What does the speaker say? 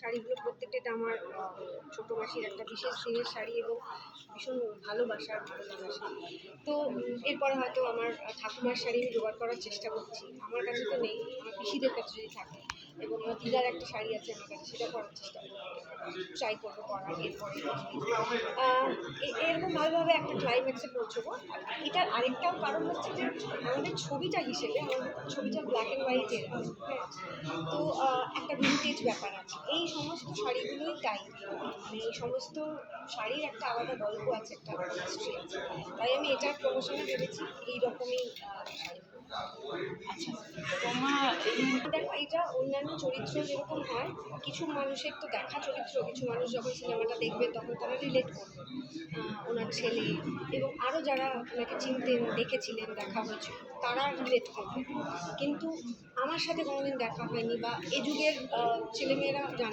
শাড়িগুলো প্রত্যেকটা আমার ছোটো মাসির একটা বিশেষ দিনের শাড়ি এবং ভীষণ ভালোবাসার ভালো লাগা শাড়ি। তো এরপরে হয়তো আমার ঠাকুমার শাড়ি আমি জোগাড় করার চেষ্টা করছি। আমার কাছে তো নেই, আমার পিসিদের কাছে যদি থাকে, এবং আমার দিদার একটা শাড়ি আছে আমার কাছে, সেটা করার চেষ্টা করবো, ট্রাই করবো করার। এরপরে এরকম ভালোভাবে একটা ক্লাইম্যাক্সে পৌঁছবো। আর এটার আরেকটাও কারণ হচ্ছে যে আমাদের ছবিটা হিসেবে আমাদের ছবিটা ব্ল্যাক অ্যান্ড হোয়াইটের, হ্যাঁ, তো একটা ভিন্টেজ ব্যাপার আছে। এই সমস্ত শাড়িগুলোই তাই, মানে এই সমস্ত শাড়ির একটা আলাদা গল্প আছে, একটা হিস্ট্রি আছে। তাই আমি এটার প্রমোশনে ভেবেছি এইরকমই শাড়ি। আচ্ছা, তোমার দেখো, এটা অন্যান্য চরিত্র যেরকম হয়, কিছু মানুষের তো দেখা চরিত্র, কিছু মানুষ যখন সিনেমাটা দেখবে তখন তারা রিলেট করবে, ওনার ছেলে এবং আরও যারা ওনাকে চিনতেন, দেখেছিলেন, দেখা হয়েছিল, তারা রিলেট করবে। কিন্তু আমার সাথে কোনোদিন দেখা হয়নি বা এ যুগের ছেলেমেয়েরা জানে